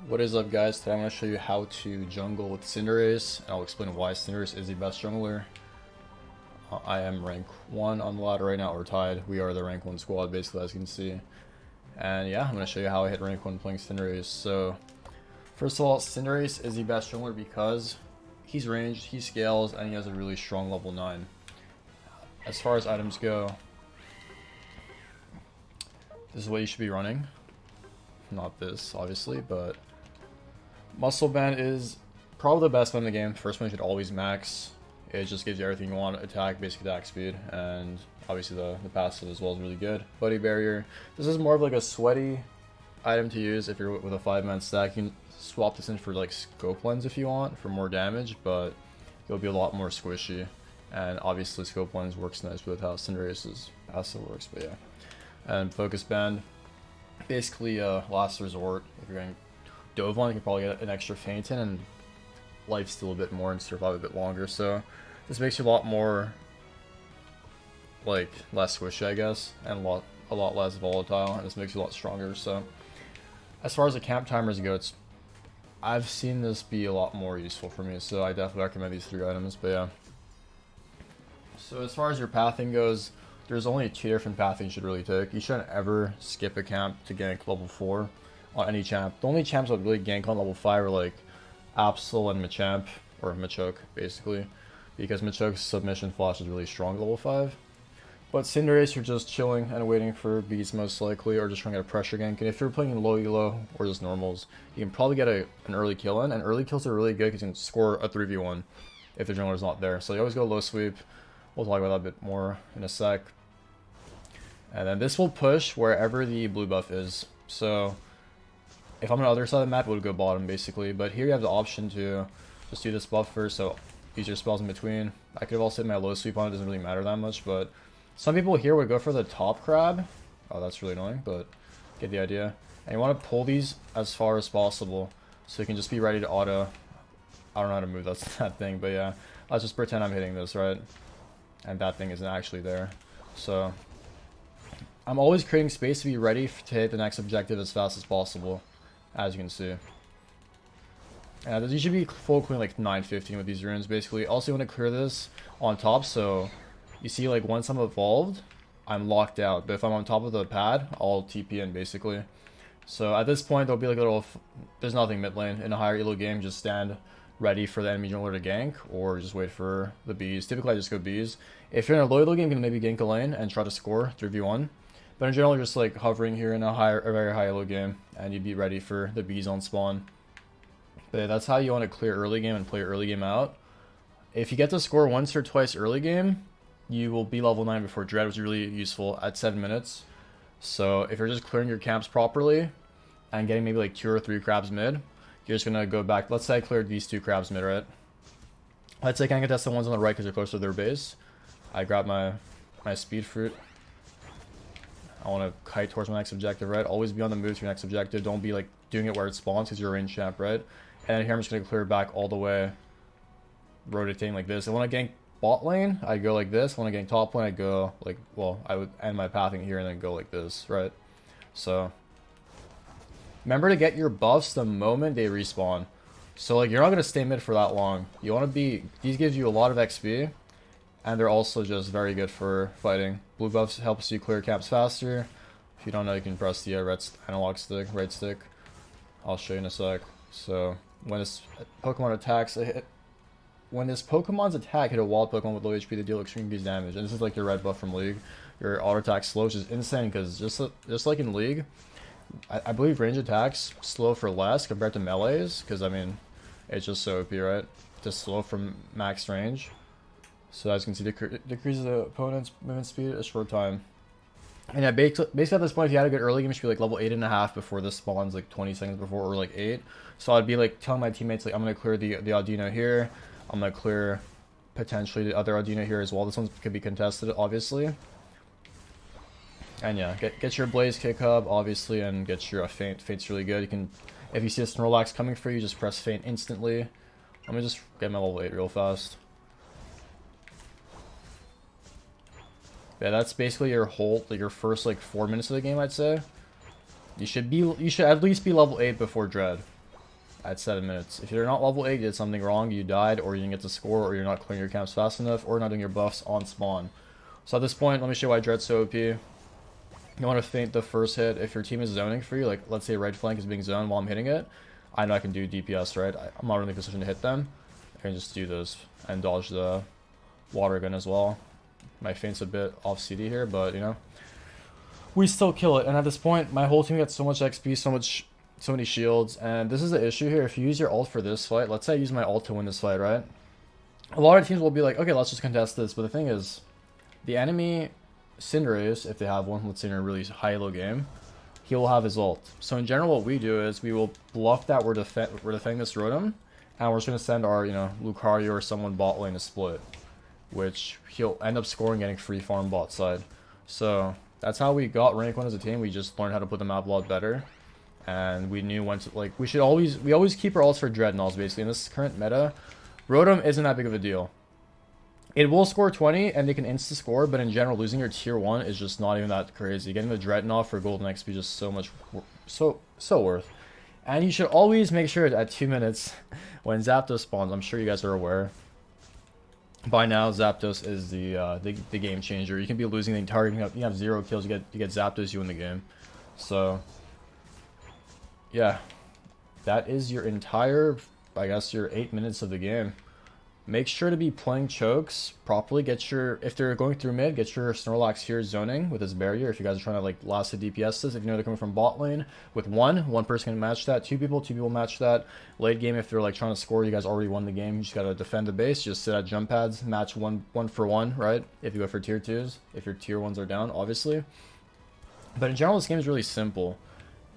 What is up, guys? Today I'm going to show you how to jungle with Cinderace, and I'll explain why Cinderace is the best jungler. I am rank 1 on the ladder right now, or tied. We are the rank 1 squad, basically, as you can see. And yeah, I'm going to show you how I hit rank 1 playing Cinderace. So, first of all, Cinderace is the best jungler because he's ranged, he scales, and he has a really strong level 9. As far as items go, this is what you should be running. Not this, obviously, but Muscle Band is probably the best one in the game. First one you should always max. It just gives you everything you want: attack, basic attack speed, and obviously the passive as well is really good. Buddy Barrier. This is more of like a sweaty item to use if you're with a 5-man stack. You can swap this in for like Scope Lens if you want for more damage, but it'll be a lot more squishy. And obviously Scope Lens works nice with how Cinderace's passive works, but yeah. And Focus Band, basically last resort. If you're going Dove on, you can probably get an extra faint in and lifesteal a bit more and survive a bit longer. So this makes you a lot more, like, less squishy, I guess, and a lot less volatile, and this makes you a lot stronger. So as far as the camp timers go, I've seen this be a lot more useful for me, so I definitely recommend these 3 items. But yeah. So as far as your pathing goes, there's only 2 different pathing you should really take. You shouldn't ever skip a camp to gank level 4 on any champ. The only champs that really gank on level 5 are like Absol and Machamp, or Machoke, basically, because Machoke's submission flash is really strong at level 5. But Cinderace, you're just chilling and waiting for beats most likely, or just trying to get a pressure gank. And if you're playing low elo or just normals, you can probably get an early kill in, and early kills are really good because you can score a 3v1 if the jungler's not there. So you always go low sweep. We'll talk about that a bit more in a sec. And then this will push wherever the blue buff is. So if I'm on the other side of the map, it would go bottom basically. But here you have the option to just do this buff first, so use your spells in between. I could have also hit my low sweep on it, doesn't really matter that much. But some people here would go for the top crab. Oh, that's really annoying, but get the idea. And you want to pull these as far as possible, so you can just be ready to auto. I don't know how to move that thing, but yeah. Let's just pretend I'm hitting this, right? And that thing isn't actually there. So I'm always creating space to be ready to hit the next objective as fast as possible, as you can see. And you should be full clean like 915 with these runes, basically. Also, you want to clear this on top, so you see, like, once I'm evolved, I'm locked out. But if I'm on top of the pad, I'll TP in, basically. So at this point, there'll be like a little... There's nothing mid lane. In a higher elo game, just stand ready for the enemy jungler to gank, or just wait for the bees. Typically, I just go bees. If you're in a low elo game, you can maybe gank a lane and try to score 3v1. But in general, just like hovering here in a very high elo game, and you'd be ready for the bees on spawn. But yeah, that's how you want to clear early game and play early game out. If you get to score once or twice early game, you will be level 9 before Dread, which is really useful at 7 minutes. So if you're just clearing your camps properly and getting maybe like 2 or 3 crabs mid, you're just gonna go back. Let's say I cleared these 2 crabs mid, right? Let's say I can contest the ones on the right because they're closer to their base. I grab my speed fruit. I want to kite towards my next objective, right? Always be on the move to your next objective. Don't be like doing it where it spawns because you're a range champ, right? And here I'm just gonna clear back all the way, rotating like this. And when I gank bot lane, I go like this. When I gank top lane, I go like, well, I would end my pathing here and then go like this, right? So remember to get your buffs the moment they respawn. So like, you're not gonna stay mid for that long. You want to be... These gives you a lot of XP, and they're also just very good for fighting. Blue buffs helps you clear camps faster. If you don't know, you can press the analog stick, right stick. I'll show you in a sec. So when this Pokemon attacks, when this Pokemon's attack hit a wild Pokemon with low HP, they deal extreme beast damage. And this is like your red buff from League. Your auto attack slow, which is insane because just like in League, I believe range attacks slow for less compared to melees, because I mean, it's just so OP, right? Just slow from max range. So as you can see, decreases the opponent's movement speed a short time. And yeah, basically at this point, if you had a good early game, you should be like level 8.5 before this spawns, like 20 seconds before, or like 8. So I'd be like telling my teammates, like, I'm going to clear the Audino here. I'm going to clear potentially the other Audino here as well. This one could be contested, obviously. And yeah, get your Blaze Kick Hub, obviously, and get your Feint. Feint's really good. You can, if you see a Snorlax coming for you, just press Feint instantly. Let me just get my level 8 real fast. Yeah, that's basically your whole, like, your first like 4 minutes of the game, I'd say. You should at least be level 8 before Dread. at 7 minutes. If you're not level 8, you did something wrong, you died, or you didn't get to score, or you're not clearing your camps fast enough, or not doing your buffs on spawn. So at this point, let me show you why Dread's so OP. You want to feint the first hit. If your team is zoning for you, like let's say right flank is being zoned while I'm hitting it, I know I can do DPS, right? I'm not really in a position to hit them. I can just do this and dodge the water gun as well. My feint's a bit off CD here, but you know, we still kill it. And at this point, my whole team gets so much XP, so many shields. And this is the issue here. If you use your ult for this fight, let's say I use my ult to win this fight, right? A lot of teams will be like, okay, let's just contest this. But the thing is, the enemy Cinderace, if they have one, let's say in a really high-low game, he will have his ult. So in general, what we do is we will bluff that we're defending this Rotom, and we're just going to send our, you know, Lucario or someone bot lane to split, which he'll end up scoring, getting free farm bot side. So that's how we got rank 1 as a team. We just learned how to put the map a lot better, and we knew when to, like, we always keep our ults for Dreadnoughts, basically. In this current meta, Rotom isn't that big of a deal. It will score 20, and they can insta-score, but in general, losing your tier 1 is just not even that crazy. Getting the Dreadnought for golden XP is just so much, so worth. And you should always make sure at 2 minutes, when Zapdos spawns, I'm sure you guys are aware, by now, Zapdos is the game changer. You can be losing the entire game, you have 0 kills, you get Zapdos, you win the game. So, yeah, that is your entire, I guess, your 8 minutes of the game. Make sure to be playing chokes properly. Get your, if they're going through mid, get your Snorlax here zoning with his barrier. If you guys are trying to like last hit DPSs, if you know they're coming from bot lane with one person can match that. Two people match that. Late game, if they're like trying to score, you guys already won the game. You just gotta defend the base. Just sit at jump pads, match one for one, right? If you go for tier 2s, if your tier 1s are down, obviously. But in general, this game is really simple.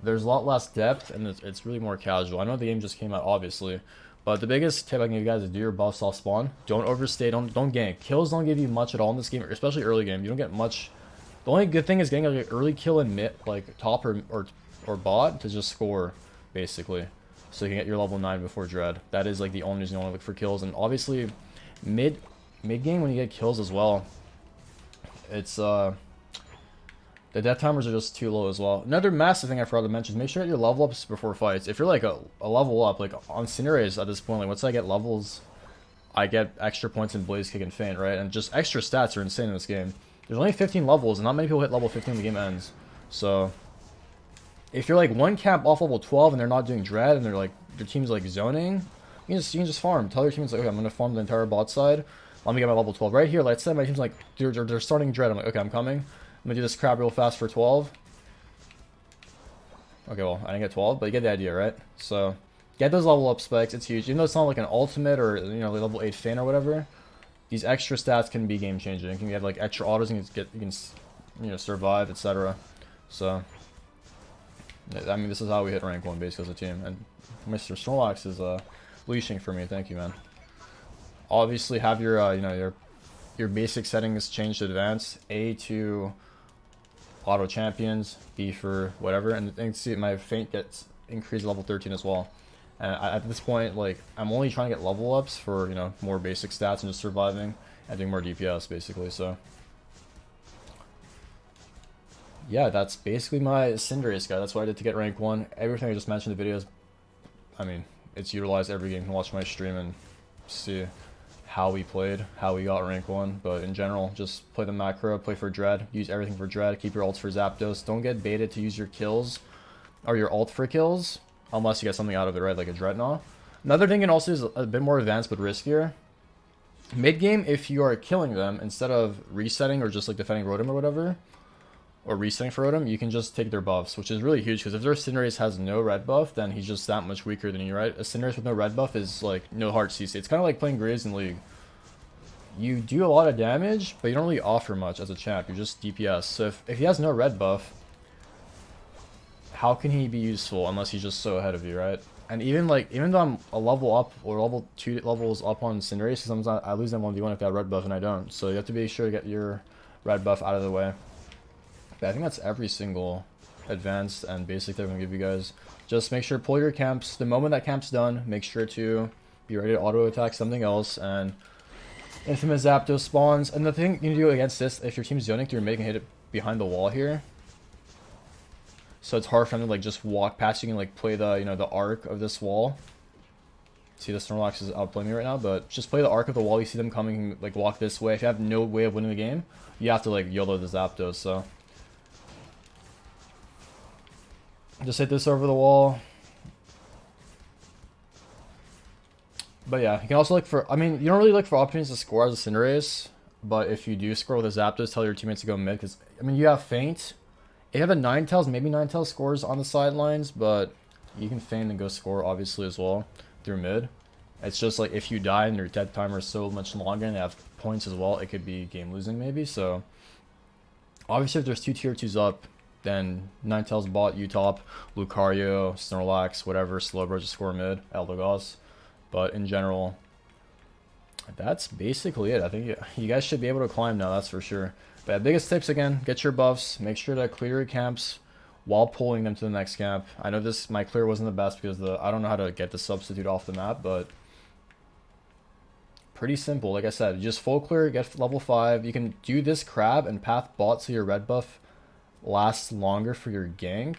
There's a lot less depth, and it's really more casual. I know the game just came out, obviously. But the biggest tip I can give you guys is do your buffs off spawn. Don't overstay, don't gank. Kills don't give you much at all in this game, especially early game. You don't get much. The only good thing is getting like an early kill in mid, like top or bot to just score, basically. So you can get your level 9 before Dread. That is like the only reason you want to look for kills. And obviously, mid game when you get kills as well, it's the death timers are just too low as well. Another massive thing I forgot to mention is make sure you get your level ups before fights. If you're like a level up, like on Cinderace at this point, like once I get levels, I get extra points in Blaze Kick and Feint, right? And just extra stats are insane in this game. There's only 15 levels, and not many people hit level 15 when the game ends. So, if you're like one camp off level 12 and they're not doing Dread, and they're like, their team's like zoning, you can just farm. Tell your team's like, okay, I'm going to farm the entire bot side. Let me get my level 12. Right here, let's say my team's like, they're starting Dread. I'm like, okay, I'm coming. I'm gonna do this crap real fast for 12. Okay, well, I didn't get 12, but you get the idea, right? So, get those level up specs, it's huge. Even though it's not like an ultimate or, you know, like level 8 Feint or whatever, these extra stats can be game changing. You can have like extra autos, and you can you know, survive, etc. So, I mean, this is how we hit rank 1 basically as a team. And Mr. Snorlax is leashing for me, thank you, man. Obviously, have your, you know, your basic settings changed to advanced. A to auto champions, B for whatever, and you can see my feint gets increased level 13 as well. And at this point, like, I'm only trying to get level ups for, you know, more basic stats and just surviving and doing more DPS basically. So yeah, that's basically my Cinderace guy. That's what I did to get rank 1. Everything I just mentioned in the videos, I mean, it's utilized every game. You can watch my stream and see how we played, how we got rank 1, but in general, just play the macro, play for Dread, use everything for Dread, keep your ults for Zapdos, don't get baited to use your kills, or your ult for kills, unless you get something out of it, right, like a Dreadnought. Another thing and also is a bit more advanced but riskier. Mid-game, if you are killing them, instead of resetting or just like defending Rotom or whatever, or resetting for Rotom, you can just take their buffs, which is really huge, because if their Cinderace has no red buff, then he's just that much weaker than you, right? A Cinderace with no red buff is like no hard CC. It's kind of like playing Graves in League. You do a lot of damage, but you don't really offer much as a champ. You're just DPS. So if he has no red buff, how can he be useful unless he's just so ahead of you, right? And even though I'm a level up or level 2 levels up on Cinderace, sometimes I lose them 1v1 if they have red buff and I don't. So you have to be sure to get your red buff out of the way. But I think that's every single advanced and basic thing I'm going to give you guys. Just make sure to pull your camps. The moment that camp's done, make sure to be ready to auto attack something else. And infamous Zapdos spawns. And the thing you can do against this, if your team's zoning through making hit it behind the wall here, so it's hard for them to like just walk past. You can like play the, you know, the arc of this wall. See, the Snorlax is outplaying me right now, but just play the arc of the wall. You see them coming, like walk this way. If you have no way of winning the game, you have to like YOLO the Zapdos. So just hit this over the wall. But yeah, you can also look for, I mean, you don't really look for opportunities to score as a Cinderace, but if you do score with a Zapdos, tell your teammates to go mid, because, I mean, you have Feint. If you have a Ninetales, maybe Ninetales scores on the sidelines, but you can feint and go score, obviously, as well, through mid. It's just like, if you die and your dead timer is so much longer and they have points as well, it could be game-losing, maybe, so... Obviously, if there's 2 tier 2s up, then Ninetales bot, U-top, Lucario, Snorlax, whatever, Slowbro, just score mid, Eldegoss. But in general, that's basically it. I think you guys should be able to climb now, that's for sure. But biggest tips, again, get your buffs. Make sure to clear your camps while pulling them to the next camp. I know my clear wasn't the best because I don't know how to get the substitute off the map, but pretty simple. Like I said, just full clear, get level 5. You can do this crab and path bot so your red buff lasts longer for your gank.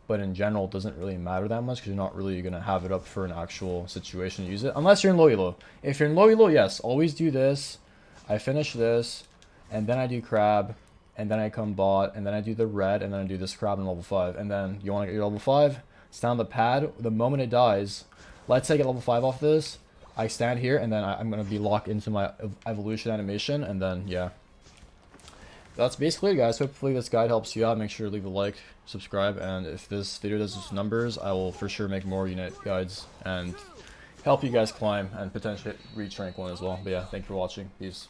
But in general, it doesn't really matter that much because you're not really going to have it up for an actual situation to use it. Unless you're in low elo. If you're in low elo, yes, always do this. I finish this, and then I do crab, and then I come bot, and then I do the red, and then I do this crab in level 5. And then you want to get your level 5, stand on the pad. The moment it dies, let's say I get level 5 off this. I stand here, and then I'm going to be locked into my evolution animation, and then, yeah. That's basically it, guys. Hopefully this guide helps you out. Make sure to leave a like, subscribe, and if this video does numbers, I will for sure make more unit guides and help you guys climb and potentially reach rank 1 as well. But yeah, thank you for watching. Peace.